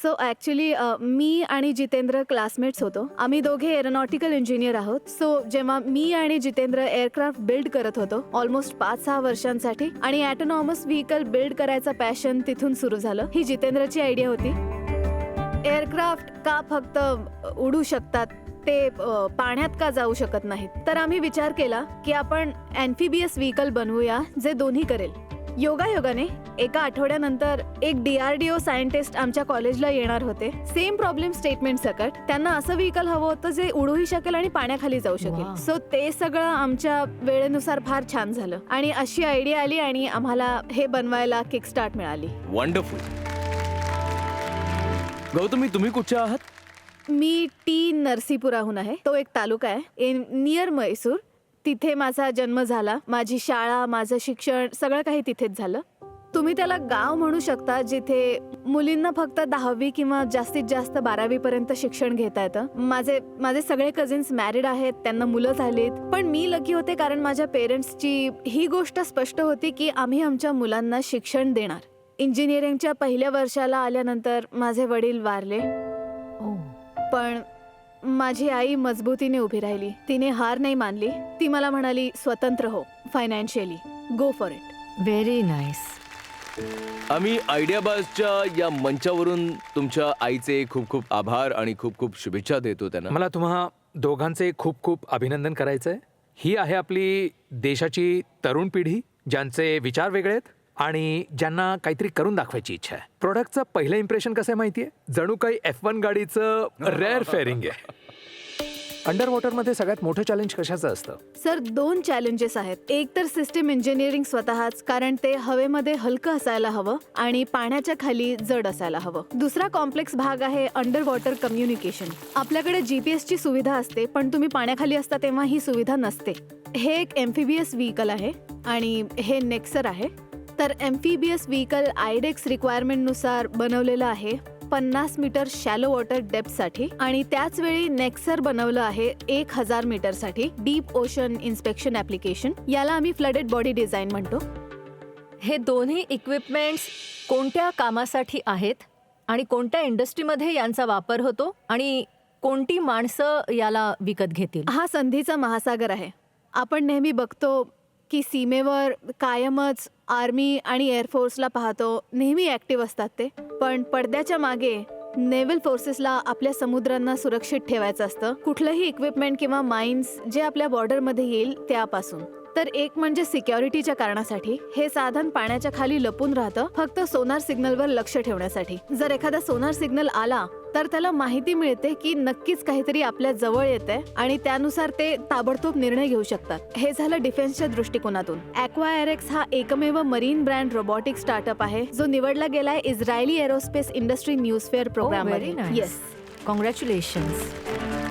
So actually मी आणि Jitendra classmates होतो. आम्ही दोघे एरोनॉटिकल इंजिनियर आहोत. सो जेव्हा मी आणि जितेंद्र एअरक्राफ्ट बिल्ड करत होतो ऑलमोस्ट 5-6 वर्षांसाठी, आणि ॲटोनॉमस व्हेकल बिल्ड करायचं पॅशन तिथून सुरू झालं. ही जितेंद्रची आयडिया होती. एअरक्राफ्ट का फक्त उडू शकतात, ते पाण्यात का जाऊ शकत नाहीत? तर आम्ही विचार केला की आपण ॲम्फिबियस व्हेकल बनवूया जे दोन्ही करेल. योगायोगाने एका आठवड्यानंतर एक DRDO सायंटिस्ट आमच्या कॉलेजला येणार होते. सेम प्रॉब्लेम स्टेटमेंट सकट. त्यांना असं व्हेकल हवं होतं जे उडूही शकेल आणि पाण्याखाली जाऊ शकेल. सो ते सगळं आमच्या वेळेनुसार फार छान झालं आणि अशी आयडिया आली आणि आम्हाला हे बनवायला किकस्टार्ट मिळाली. वंडरफुल. गौतमी, तुम्ही कुठच्या आहात? मी नरसीपुराहून आहे. तो एक तालुका आहे नियर म्हैसूर. तिथे माझा जन्म झाला. माझी शाळा, माझं शिक्षण सगळं काही तिथेच झालं. तुम्ही त्याला गाव म्हणू शकता जिथे मुलींना फक्त 10वी किंवा जास्तीत जास्त 12वी पर्यंत शिक्षण घेता येतं. माझे सगळे कझिन्स मॅरिड आहेत, त्यांना मुलं झालीत. पण मी लकी होते कारण माझ्या पेरेंट्सची ही गोष्ट स्पष्ट होती की आम्ही आमच्या मुलांना शिक्षण देणार. इंजिनिअरिंगच्या पहिल्या वर्षाला आल्यानंतर माझे वडील वारले. पण माझी आई मजबूतीने उभी राहिली. तिने हार नाही मानली. ती मला म्हणाली, स्वतंत्र हो, financially, go for it. Very nice. आम्ही आयडियाबाजच्या या मंचावरून तुमच्या आईचे खूप खूप आभार आणि खूप खूप शुभेच्छा देतो त्यांना. मला तुम्हा दोघांचे खूप खूप अभिनंदन करायचंय. ही आहे आपली देशाची तरुण पिढी, ज्यांचे विचार वेगळे आहेत आणि ज्यांना काहीतरी करून दाखवायची इच्छा आहे. प्रोडक्टचं पहिलं इम्प्रेशन कसं आहे माहितीये? जणू काही F1 गाडीचं रेअर फेअरिंग आहे. अंडर वॉटरमध्ये सगळ्यात मोठं चॅलेंज कशाचं असतं? सर, 2 चॅलेंजेस आहेत. एक तर सिस्टीम इंजिनिअरिंग स्वतःच, कारण ते हवेमध्ये हलकं असायला हवं आणि पाण्याच्या खाली जड असायला हवं. दुसरा कॉम्प्लेक्स भाग आहे अंडर वॉटर कम्युनिकेशन. आपल्याकडे GPS ची सुविधा असते, पण तुम्ही पाण्याखाली असता तेव्हा ही सुविधा नसते. हे एक एम्फिबियस व्हेकल आहे आणि हे नेक्सर आहे. तर एम्फिबियस व्हेकल आयडेक्स रिक्वायरमेंटनुसार बनवलेलं आहे 50 मीटर शॅलो वॉटर डेप्थसाठी, आणि त्याच वेळी नेक्सर बनवलं आहे 1000 मीटरसाठी डीप ओशन इन्स्पेक्शन ॲप्लिकेशन. याला आम्ही फ्लडेड बॉडी डिझाईन म्हणतो. हे दोन्ही इक्विपमेंट्स कोणत्या कामासाठी आहेत आणि कोणत्या इंडस्ट्रीमध्ये यांचा वापर होतो आणि कोणती माणसं याला विकत घेतील? हा संधीचा महासागर आहे. आपण नेहमी बघतो की सीमेवर कायमच आर्मी आणि एअरफोर्सला पाहतो, नेहमी ॲक्टिव्ह असतात ते. पण पडद्याच्या मागे नेव्हल फोर्सेसला आपल्या समुद्रांना सुरक्षित ठेवायचं असतं, कुठलंही इक्विपमेंट किंवा माइन्स जे आपल्या बॉर्डरमध्ये येईल त्यापासून. तर एक म्हणजे सिक्युरिटीच्या कारणासाठी हे साधन पाण्याच्या खाली लपून राहतं, फक्त सोनार सिग्नलवर लक्ष ठेवण्यासाठी. जर एखादा सोनार सिग्नल आला तर त्याला माहिती मिळते की नक्कीच काहीतरी आपल्या जवळ येतंय आणि त्यानुसार ते ताबडतोब निर्णय घेऊ शकतात. हे झालं डिफेन्सच्या दृष्टिकोनातून. ॲक्वाएरेक्स हा एकमेव मरीन ब्रँड रोबोटिक स्टार्टअप आहे जो निवडला गेलाय Israeli aerospace industry news fair program मध्ये. Yes, congratulations.